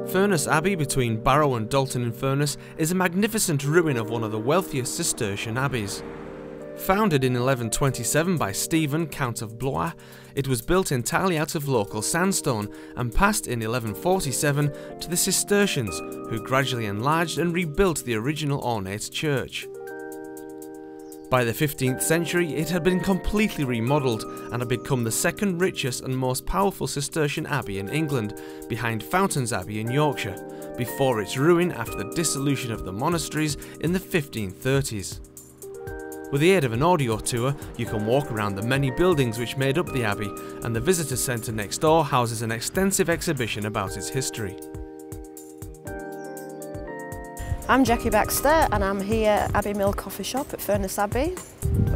Furness Abbey between Barrow and Dalton-in-Furness is a magnificent ruin of one of the wealthiest Cistercian abbeys. Founded in 1127 by Stephen, Count of Blois, it was built entirely out of local sandstone and passed in 1147 to the Cistercians, who gradually enlarged and rebuilt the original ornate church. By the 15th century, it had been completely remodelled and had become the second richest and most powerful Cistercian abbey in England, behind Fountains Abbey in Yorkshire, before its ruin after the dissolution of the monasteries in the 1530s. With the aid of an audio tour, you can walk around the many buildings which made up the abbey, and the visitor centre next door houses an extensive exhibition about its history. I'm Jackie Baxter and I'm here at Abbey Mill Coffee Shop at Furness Abbey.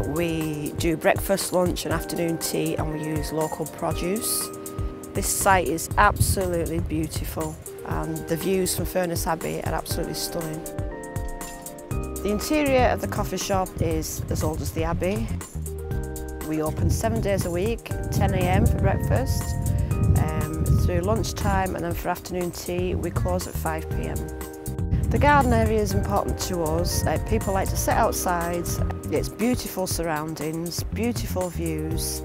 We do breakfast, lunch and afternoon tea, and we use local produce. This site is absolutely beautiful and the views from Furness Abbey are absolutely stunning. The interior of the coffee shop is as old as the Abbey. We open 7 days a week, 10 AM for breakfast, through lunchtime, and then for afternoon tea we close at 5 PM. The garden area is important to us. People like to sit outside. It's beautiful surroundings, beautiful views.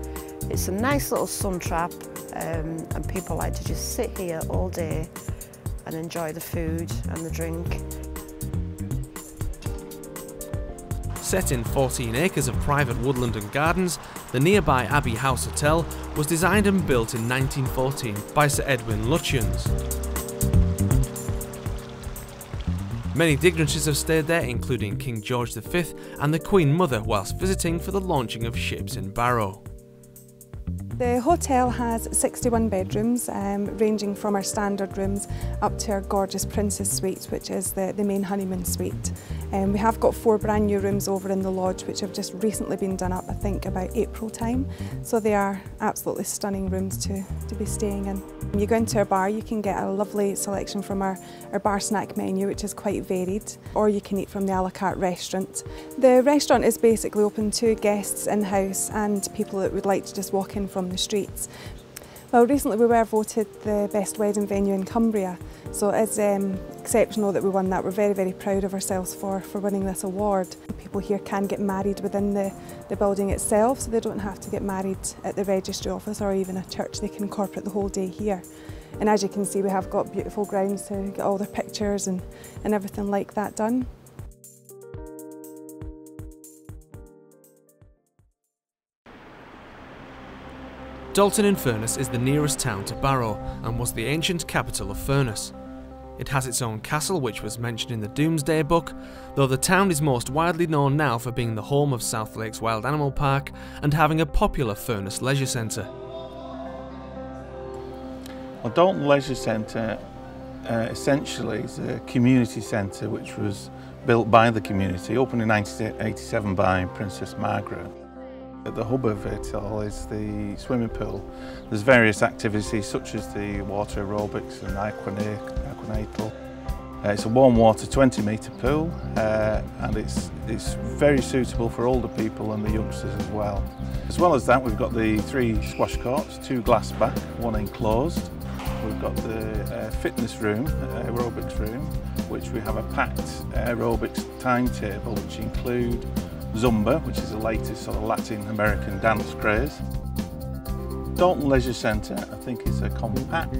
It's a nice little sun trap, and people like to just sit here all day and enjoy the food and the drink. Set in 14 acres of private woodland and gardens, the nearby Abbey House Hotel was designed and built in 1914 by Sir Edwin Lutyens. Many dignitaries have stayed there, including King George V and the Queen Mother, whilst visiting for the launching of ships in Barrow. The hotel has 61 bedrooms, ranging from our standard rooms up to our gorgeous Princess Suite, which is the main honeymoon suite. We have got 4 brand new rooms over in the lodge, which have just recently been done up, I think about April time. So they are absolutely stunning rooms to be staying in. When you go into our bar, you can get a lovely selection from our bar snack menu, which is quite varied, or you can eat from the a la carte restaurant. The restaurant is basically open to guests in-house and people that would like to just walk in from the streets. Well, recently we were voted the best wedding venue in Cumbria, so it's exceptional that we won that. We're very, very proud of ourselves for winning this award. People here can get married within the building itself, so they don't have to get married at the registry office or even a church. They can incorporate the whole day here. And as you can see, we have got beautiful grounds to get all their pictures and everything like that done. Dalton-in-Furness is the nearest town to Barrow and was the ancient capital of Furness. It has its own castle, which was mentioned in the Domesday Book, though the town is most widely known now for being the home of South Lakes Wild Animal Park and having a popular Furness leisure centre. Well, Dalton Leisure Centre essentially is a community centre which was built by the community, opened in 1987 by Princess Margaret. At the hub of it all is the swimming pool. There's various activities such as the water aerobics and aquanatal. It's a warm water 20-metre pool and it's very suitable for older people and the youngsters as well as that, we've got the 3 squash courts, 2 glass back, 1 enclosed. We've got the fitness room, aerobics room, which we have a packed aerobics timetable which include Zumba, which is the latest sort of Latin American dance craze. Dalton Leisure Centre, I think, is a compact,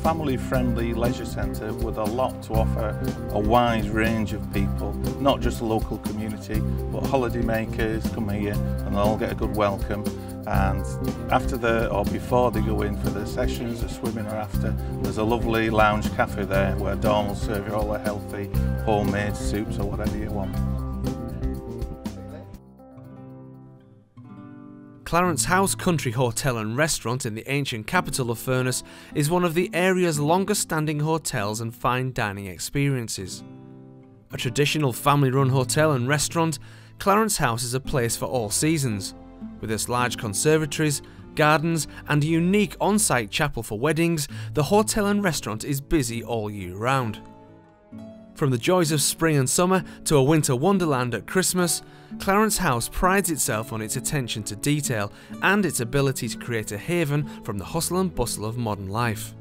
family-friendly leisure centre with a lot to offer a wide range of people, not just the local community, but holiday makers come here and they'll all get a good welcome. And after or before they go in for the sessions, the swimming or after, there's a lovely lounge cafe there where Dawn will serve you all the healthy homemade soups or whatever you want. Clarence House Country Hotel and Restaurant in the ancient capital of Furness is one of the area's longest standing hotels and fine dining experiences. A traditional family-run hotel and restaurant, Clarence House is a place for all seasons. With its large conservatories, gardens and a unique on-site chapel for weddings, the hotel and restaurant is busy all year round. From the joys of spring and summer to a winter wonderland at Christmas, Clarence House prides itself on its attention to detail and its ability to create a haven from the hustle and bustle of modern life.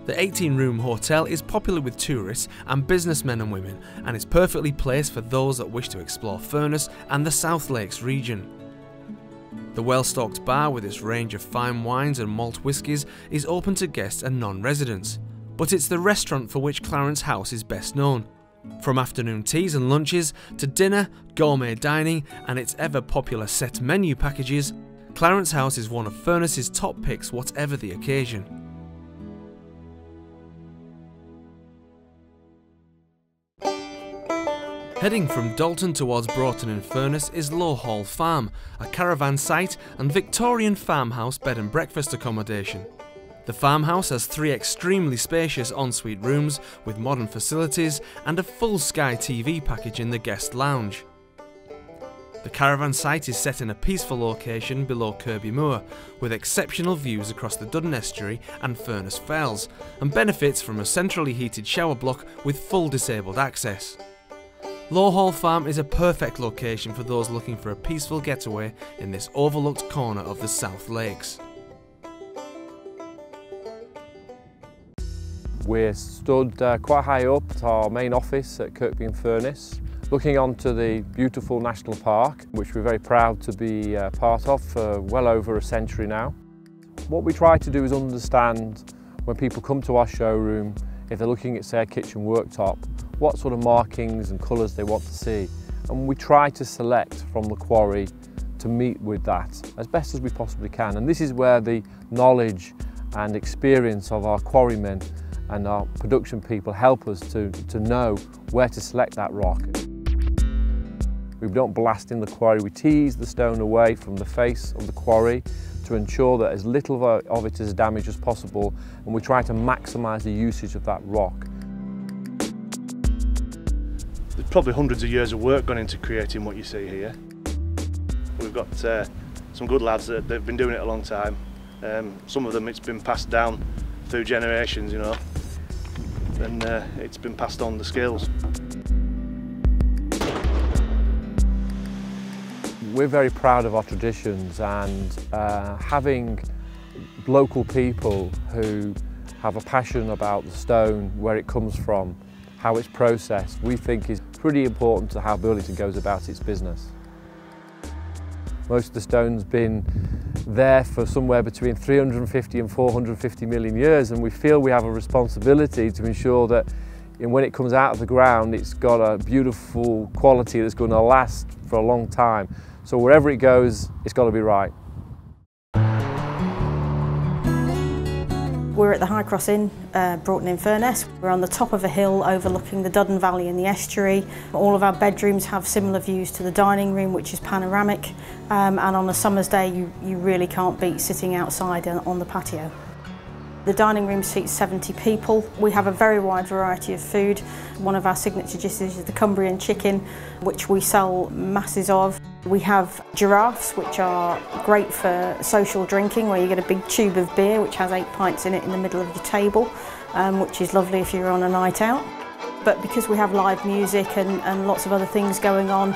The 18-room hotel is popular with tourists and businessmen and women, and is perfectly placed for those that wish to explore Furness and the South Lakes region. The well-stocked bar with its range of fine wines and malt whiskies is open to guests and non-residents, but it's the restaurant for which Clarence House is best known. From afternoon teas and lunches to dinner, gourmet dining and its ever-popular set menu packages, Clarence House is one of Furness's top picks whatever the occasion. Heading from Dalton towards Broughton-in-Furness is Low Hall Farm, a caravan site and Victorian farmhouse bed and breakfast accommodation. The farmhouse has 3 extremely spacious ensuite rooms with modern facilities and a full Sky TV package in the guest lounge. The caravan site is set in a peaceful location below Kirby Moor, with exceptional views across the Duddon Estuary and Furness Fells, and benefits from a centrally heated shower block with full disabled access. Low Hall Farm is a perfect location for those looking for a peaceful getaway in this overlooked corner of the South Lakes. We're stood quite high up at our main office at Cumbria, looking onto the beautiful national park, which we're very proud to be part of for well over a century now. What we try to do is understand, when people come to our showroom, if they're looking at, say, a kitchen worktop, what sort of markings and colours they want to see. And we try to select from the quarry to meet with that as best as we possibly can. And this is where the knowledge and experience of our quarrymen and our production people help us to know where to select that rock. We don't blast in the quarry, we tease the stone away from the face of the quarry to ensure that as little of it is damaged as possible, and we try to maximise the usage of that rock. There's probably hundreds of years of work gone into creating what you see here. We've got some good lads that have been doing it a long time. Some of them it's been passed down through generations, you know, and it's been passed on the skills. We're very proud of our traditions, and having local people who have a passion about the stone, where it comes from, how it's processed, we think is pretty important to how Burlington goes about its business. Most of the stone's been there for somewhere between 350 and 450 million years, and we feel we have a responsibility to ensure that when it comes out of the ground, it's got a beautiful quality that's going to last for a long time. So wherever it goes, it's got to be right. We're at the High Cross Inn, Broughton-in-Furness. We're on the top of a hill overlooking the Duddon Valley and the estuary. All of our bedrooms have similar views to the dining room, which is panoramic, and on a summer's day you really can't beat sitting outside on the patio. The dining room seats 70 people. We have a very wide variety of food. One of our signature dishes is the Cumbrian chicken, which we sell masses of. We have giraffes, which are great for social drinking, where you get a big tube of beer, which has 8 pints in it in the middle of your table, which is lovely if you're on a night out. But because we have live music and lots of other things going on,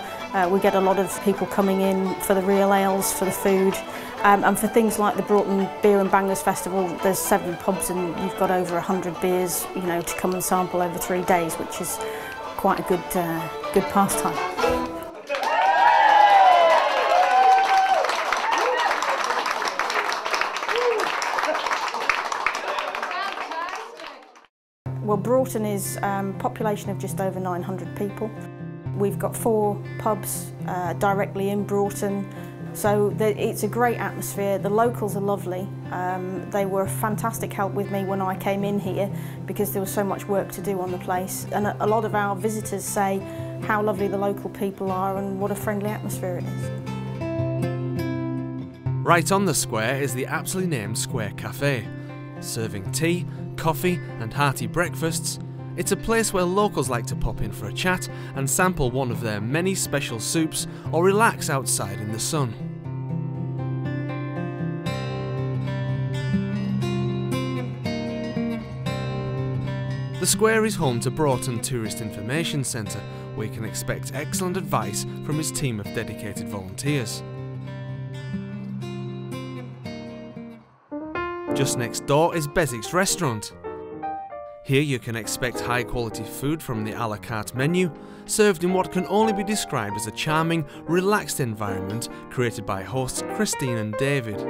we get a lot of people coming in for the real ales, for the food. And for things like the Broughton Beer and Bangers Festival, there's 7 pubs and you've got over 100 beers, you know, to come and sample over 3 days, which is quite a good pastime. Well, Broughton is a population of just over 900 people. We've got 4 pubs directly in Broughton. So it's a great atmosphere. The locals are lovely. They were a fantastic help with me when I came in here because there was so much work to do on the place. And a lot of our visitors say how lovely the local people are and what a friendly atmosphere it is. Right on the square is the aptly named Square Cafe. Serving tea, coffee and hearty breakfasts, it's a place where locals like to pop in for a chat and sample one of their many special soups or relax outside in the sun. The square is home to Broughton Tourist Information Centre, where you can expect excellent advice from his team of dedicated volunteers. Just next door is Beswick's restaurant. Here you can expect high quality food from the a la carte menu, served in what can only be described as a charming, relaxed environment created by hosts Christine and David.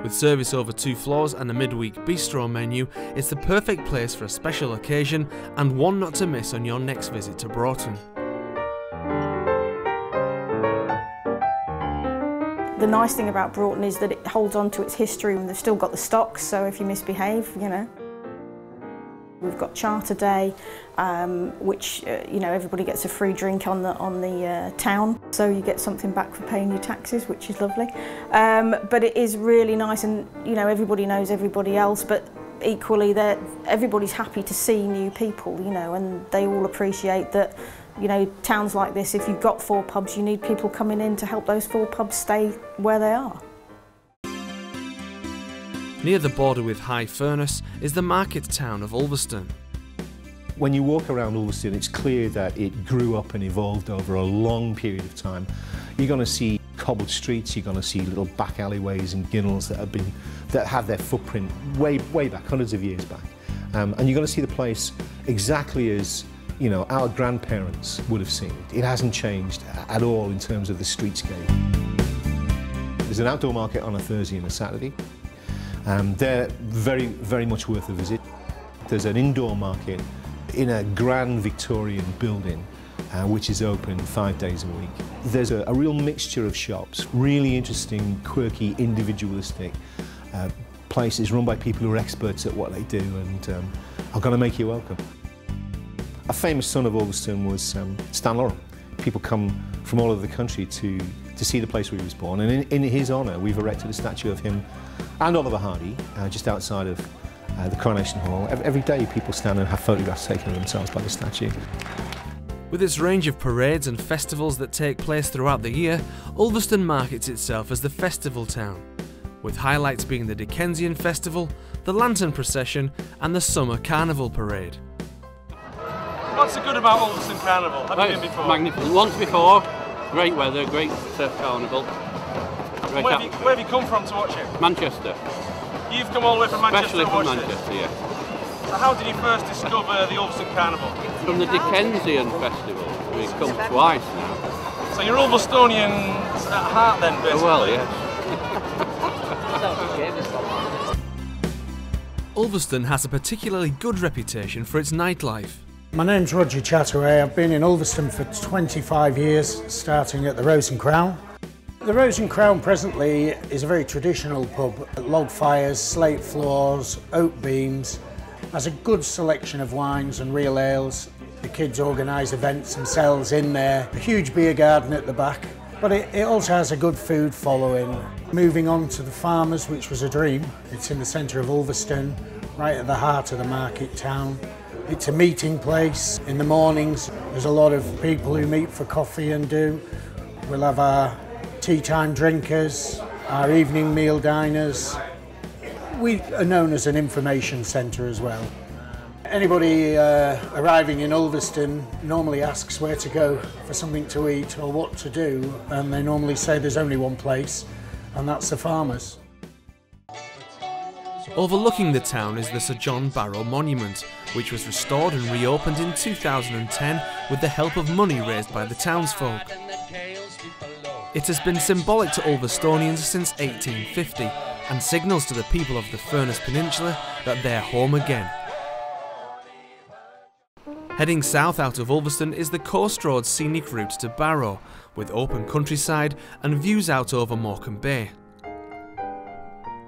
With service over 2 floors and a midweek bistro menu, it's the perfect place for a special occasion and one not to miss on your next visit to Broughton. The nice thing about Broughton is that it holds on to its history and they've still got the stocks, so if you misbehave, you know. We've got Charter Day, which you know, everybody gets a free drink on the town, so you get something back for paying your taxes, which is lovely. But it is really nice, and you know, everybody knows everybody else, but equally everybody's happy to see new people, you know, and they all appreciate that. You know, towns like this, if you've got 4 pubs, you need people coming in to help those 4 pubs stay where they are. Near the border with High-Furness is the market town of Ulverston. When you walk around Ulverston, it's clear that it grew up and evolved over a long period of time. You're going to see cobbled streets, you're going to see little back alleyways and ginnels that have their footprint way back, hundreds of years back. And you're going to see the place exactly as, you know, our grandparents would have seen it. It hasn't changed at all in terms of the streetscape. There's an outdoor market on a Thursday and a Saturday. They're very much worth a visit. There's an indoor market in a grand Victorian building which is open 5 days a week. There's a real mixture of shops, really interesting, quirky, individualistic places run by people who are experts at what they do and are going to make you welcome. A famous son of Ulverston was Stan Laurel. People come from all over the country to see the place where he was born, and in his honour we've erected a statue of him and Oliver Hardy just outside of the Coronation Hall. Every day people stand and have photographs taken of themselves by the statue. With its range of parades and festivals that take place throughout the year, Ulverston markets itself as the festival town, with highlights being the Dickensian Festival, the Lantern Procession and the Summer Carnival Parade. What's so good about Ulverston Carnival? Have you been before? Magnificent. Once before, great weather, great surf carnival. Where have you come from to watch it? Manchester. You've come all the way from Manchester Especially to from watch Manchester, it? yeah. So how did you first discover the Ulverston Carnival? From the Dickensian Festival. We've come twice now. So you're Ulverstonians at heart then, basically? Oh, well, yes. Ulverston has a particularly good reputation for its nightlife. My name's Roger Chataway. I've been in Ulverston for 25 years, starting at the Rose and Crown. The Rose and Crown presently is a very traditional pub. Log fires, slate floors, oak beams. Has a good selection of wines and real ales. The kids organise events themselves in there. A huge beer garden at the back. But it also has a good food following. Moving on to the Farmers, which was a dream. It's in the centre of Ulverston, right at the heart of the market town. It's a meeting place. In the mornings, there's a lot of people who meet for coffee and do. We'll have our tea time drinkers, our evening meal diners. We are known as an information centre as well. Anybody arriving in Ulverston normally asks where to go for something to eat or what to do, and they normally say there's only one place, and that's the Farmers. Overlooking the town is the Sir John Barrow Monument, which was restored and reopened in 2010 with the help of money raised by the townsfolk. It has been symbolic to Ulverstonians since 1850 and signals to the people of the Furness Peninsula that they're home again. Heading south out of Ulverston is the Coast Road scenic route to Barrow, with open countryside and views out over Morecambe Bay.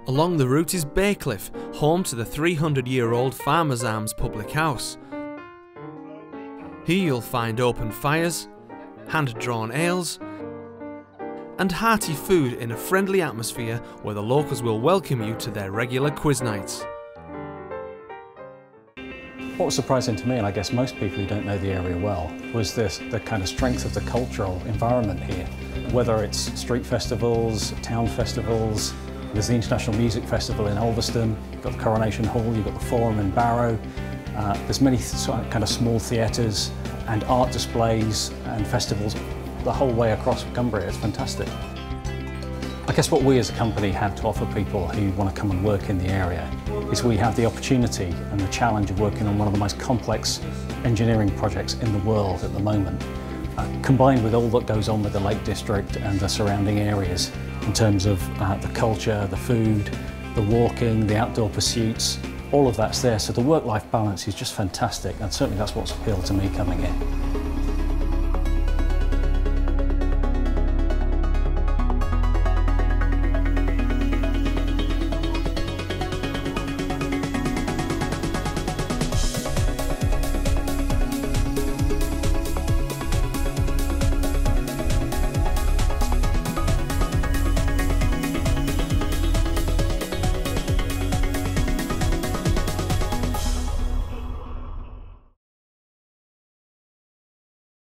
Along the route is Baycliff, home to the 300-year-old Farmers Arms public house. Here you'll find open fires, hand-drawn ales, and hearty food in a friendly atmosphere where the locals will welcome you to their regular quiz nights. What was surprising to me, and I guess most people who don't know the area well, was the kind of strength of the cultural environment here. Whether it's street festivals, town festivals, there's the International Music Festival in Ulverston, you've got the Coronation Hall, you've got the Forum in Barrow, there's many kind of small theatres and art displays and festivals the whole way across Cumbria. It's fantastic. I guess what we as a company have to offer people who want to come and work in the area is we have the opportunity and the challenge of working on one of the most complex engineering projects in the world at the moment, combined with all that goes on with the Lake District and the surrounding areas in terms of the culture, the food, the walking, the outdoor pursuits, all of that's there. So the work-life balance is just fantastic, and certainly that's what's appealed to me coming in.